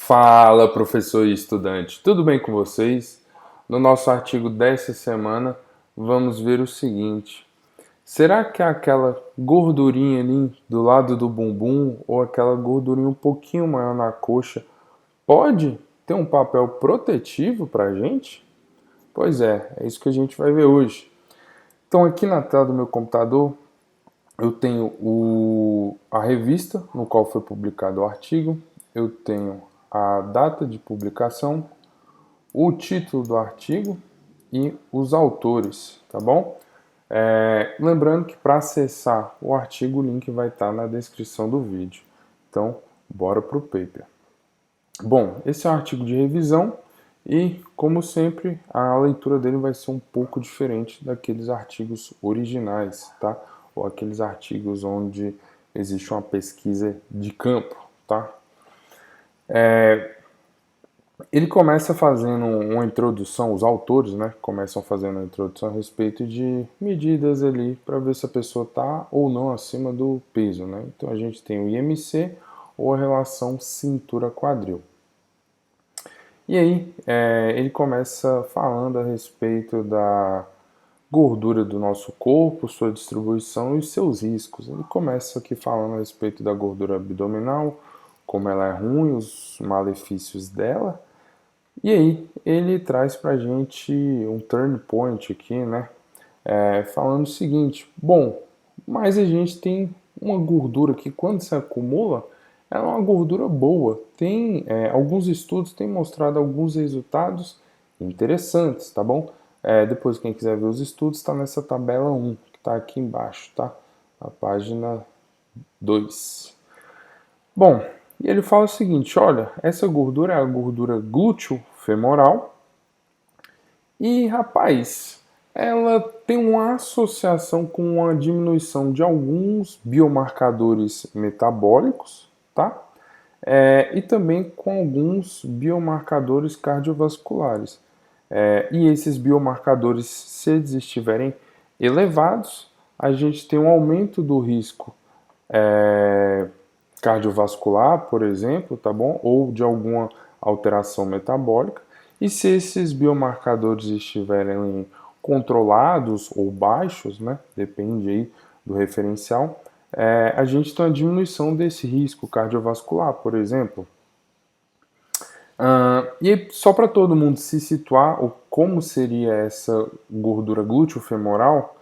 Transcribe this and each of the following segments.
Fala, professor e estudante, tudo bem com vocês? No nosso artigo dessa semana, vamos ver o seguinte: será que aquela gordurinha ali do lado do bumbum ou aquela gordurinha um pouquinho maior na coxa pode ter um papel protetivo para a gente? Pois é isso que a gente vai ver hoje. Então, aqui na tela do meu computador, eu tenho a revista no qual foi publicado o artigo, eu tenho a data de publicação, o título do artigo e os autores, tá bom? Lembrando que para acessar o artigo, o link vai estar na descrição do vídeo. Então, bora pro paper. Bom, esse é um artigo de revisão e, como sempre, a leitura dele vai ser um pouco diferente daqueles artigos originais, tá? Ou aqueles artigos onde existe uma pesquisa de campo, tá? Ele começa fazendo uma introdução, os autores, né, começam fazendo uma introdução a respeito de medidas ali para ver se a pessoa está ou não acima do peso, né? Então a gente tem o IMC ou a relação cintura-quadril. E aí ele começa falando a respeito da gordura do nosso corpo, sua distribuição e seus riscos. Ele começa aqui falando a respeito da gordura abdominal, como ela é ruim, os malefícios dela. E aí ele traz pra gente um turn point aqui, né? Falando o seguinte: bom, mas a gente tem uma gordura que quando se acumula, ela é uma gordura boa. Alguns estudos têm mostrado alguns resultados interessantes, tá bom? Depois, quem quiser ver os estudos, está nessa tabela 1, que está aqui embaixo, tá? Na página 2. Bom, e ele fala o seguinte: olha, essa gordura é a gordura glúteo-femoral e, rapaz, ela tem uma associação com uma diminuição de alguns biomarcadores metabólicos, tá? E também com alguns biomarcadores cardiovasculares. E esses biomarcadores, se eles estiverem elevados, a gente tem um aumento do risco cardiovascular, por exemplo, tá bom? Ou de alguma alteração metabólica. E se esses biomarcadores estiverem controlados ou baixos, né? Depende aí do referencial, a gente tem uma diminuição desse risco cardiovascular, por exemplo. E aí, só para todo mundo se situar, como seria essa gordura glúteo-femoral,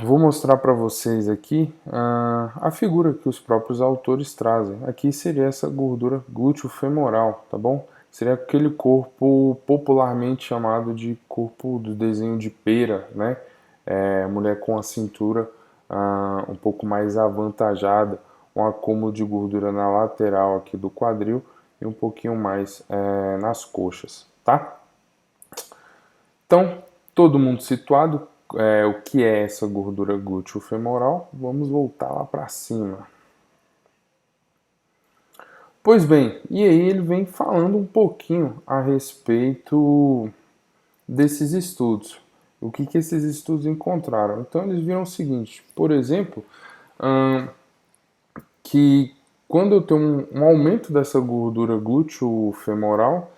vou mostrar para vocês aqui a figura que os próprios autores trazem. Aqui seria essa gordura glúteo-femoral, tá bom? Seria aquele corpo popularmente chamado de corpo do desenho de pera, né? Mulher com a cintura um pouco mais avantajada, um acúmulo de gordura na lateral aqui do quadril e um pouquinho mais nas coxas, tá? Então, todo mundo situado, o que é essa gordura glúteo-femoral? Vamos voltar lá para cima. Pois bem, e aí ele vem falando um pouquinho a respeito desses estudos. O que esses estudos encontraram? Então eles viram o seguinte, por exemplo, que quando eu tenho um aumento dessa gordura glúteo-femoral,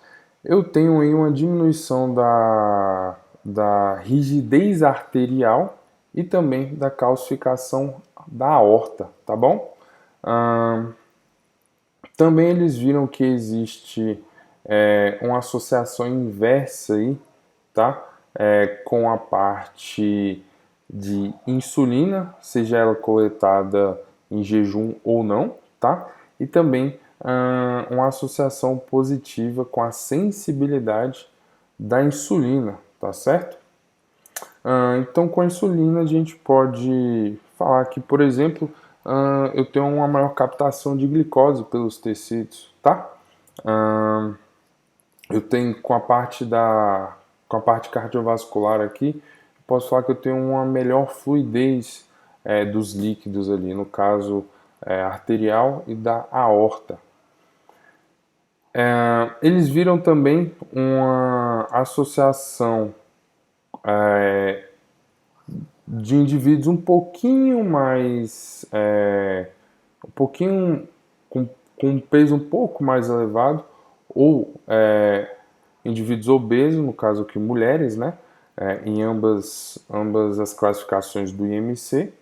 eu tenho aí uma diminuição da rigidez arterial e também da calcificação da aorta, tá bom? Também eles viram que existe uma associação inversa aí, tá? Com a parte de insulina, seja ela coletada em jejum ou não, tá? E também uma associação positiva com a sensibilidade da insulina, tá certo? Então, com a insulina, a gente pode falar que, por exemplo, eu tenho uma maior captação de glicose pelos tecidos, tá? Eu tenho com a parte cardiovascular aqui, posso falar que eu tenho uma melhor fluidez dos líquidos ali, no caso arterial e da aorta. Eles viram também uma associação de indivíduos um pouquinho mais, um pouquinho com um peso um pouco mais elevado ou indivíduos obesos, no caso aqui mulheres, né? Em ambas as classificações do IMC,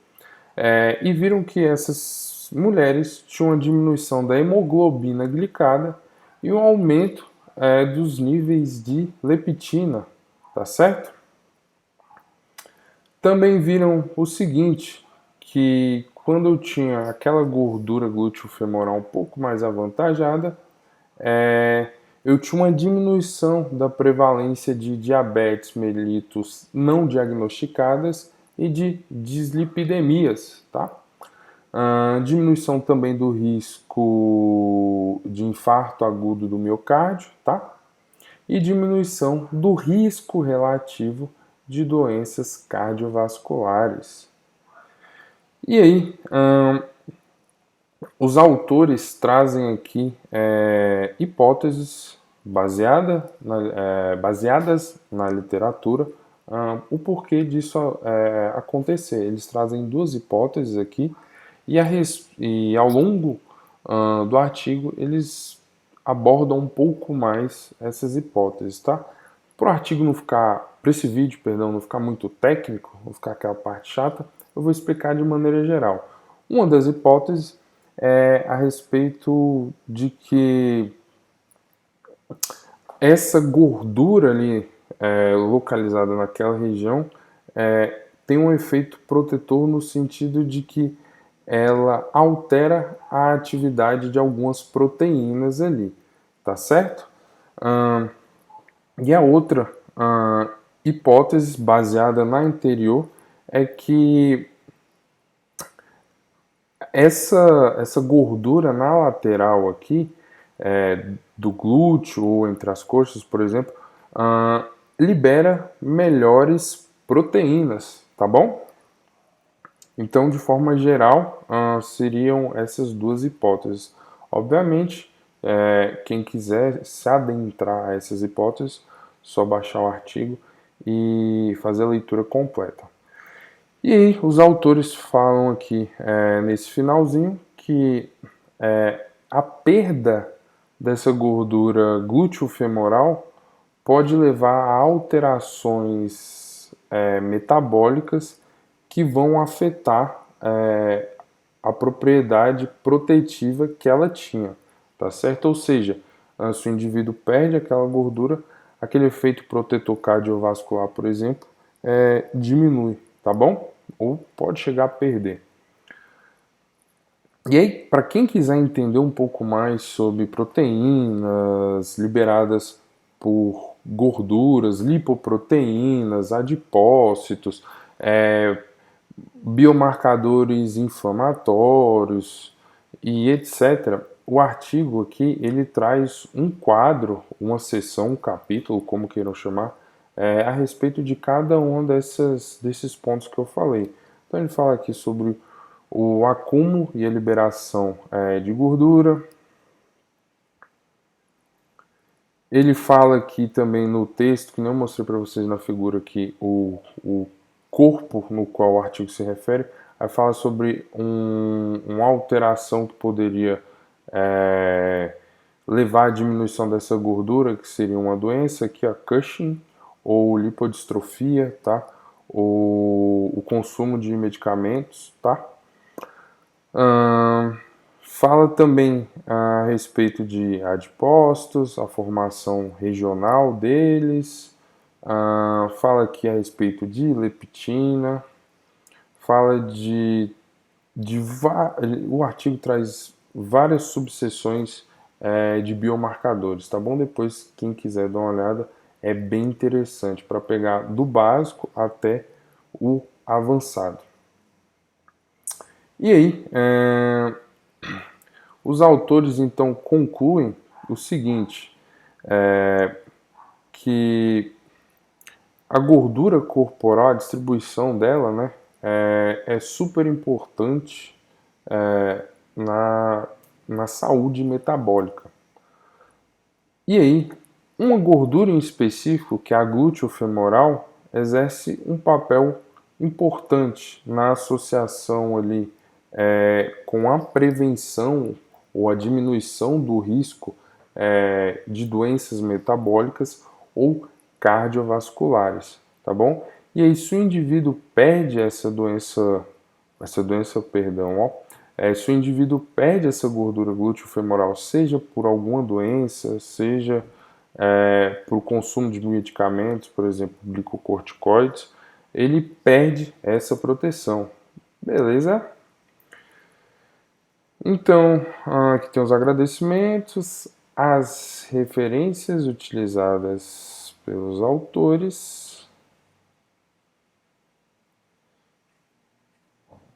e viram que essas mulheres tinham uma diminuição da hemoglobina glicada e um aumento dos níveis de leptina, tá certo? Também viram o seguinte, que quando eu tinha aquela gordura glúteo-femoral um pouco mais avantajada, eu tinha uma diminuição da prevalência de diabetes mellitus não diagnosticadas e de dislipidemias, tá? Diminuição também do risco de infarto agudo do miocárdio, tá? E diminuição do risco relativo de doenças cardiovasculares. E aí, os autores trazem aqui hipóteses baseadas na literatura, o porquê disso acontecer. Eles trazem duas hipóteses aqui e ao longo do artigo eles abordam um pouco mais essas hipóteses, tá? Para esse vídeo, perdão, não ficar muito técnico, não ficar aquela parte chata, eu vou explicar de maneira geral. Uma das hipóteses é a respeito de que essa gordura ali localizada naquela região tem um efeito protetor no sentido de que ela altera a atividade de algumas proteínas ali, tá certo? E a outra hipótese baseada na anterior é que essa gordura na lateral aqui, do glúteo ou entre as coxas, por exemplo, libera melhores proteínas, tá bom? Então, de forma geral, seriam essas duas hipóteses. Obviamente, quem quiser se adentrar a essas hipóteses, só baixar o artigo e fazer a leitura completa. E aí, os autores falam aqui nesse finalzinho que a perda dessa gordura glúteo-femoral pode levar a alterações metabólicas que vão afetar a propriedade protetiva que ela tinha, tá certo? Ou seja, se o indivíduo perde aquela gordura, aquele efeito protetor cardiovascular, por exemplo, diminui, tá bom? Ou pode chegar a perder. E aí, para quem quiser entender um pouco mais sobre proteínas liberadas por gorduras, lipoproteínas, adipócitos, biomarcadores inflamatórios e etc., o artigo aqui ele traz um quadro, uma seção, um capítulo, como queiram chamar, a respeito de cada um desses pontos que eu falei. Então ele fala aqui sobre o acúmulo e a liberação de gordura. Ele fala aqui também no texto, que não mostrei para vocês na figura aqui, o corpo no qual o artigo se refere, aí fala sobre uma alteração que poderia levar à diminuição dessa gordura, que seria uma doença, aqui a Cushing, ou lipodistrofia, tá? Ou o consumo de medicamentos, tá? Fala também a respeito de adipócitos, a formação regional deles, fala aqui a respeito de leptina, fala o artigo traz várias subseções de biomarcadores, tá bom? Depois, quem quiser dar uma olhada, é bem interessante para pegar do básico até o avançado. E aí, os autores então concluem o seguinte, que a gordura corporal, a distribuição dela, né, é super importante na saúde metabólica. E aí, uma gordura em específico, que é a glúteo-femoral, exerce um papel importante na associação ali com a prevenção ou a diminuição do risco de doenças metabólicas ou cardiovasculares, tá bom? E aí, se o indivíduo perde se o indivíduo perde essa gordura glúteo-femoral, seja por alguma doença, seja por consumo de medicamentos, por exemplo, glicocorticoides, ele perde essa proteção, beleza? Então, aqui tem os agradecimentos, as referências utilizadas pelos autores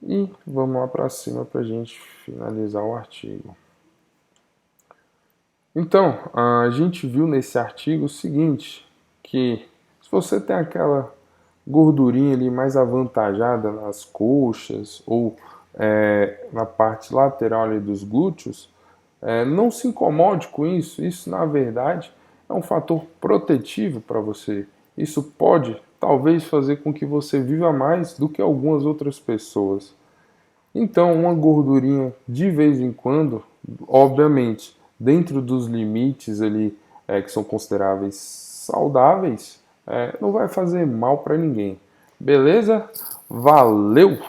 e vamos lá para cima para a gente finalizar o artigo. Então, a gente viu nesse artigo o seguinte, que se você tem aquela gordurinha ali mais avantajada nas coxas ou na parte lateral ali dos glúteos, não se incomode com isso. Isso, na verdade, é um fator protetivo para você. Isso pode, talvez, fazer com que você viva mais do que algumas outras pessoas. Então, uma gordurinha de vez em quando, obviamente, dentro dos limites ali que são consideráveis saudáveis, não vai fazer mal para ninguém. Beleza? Valeu!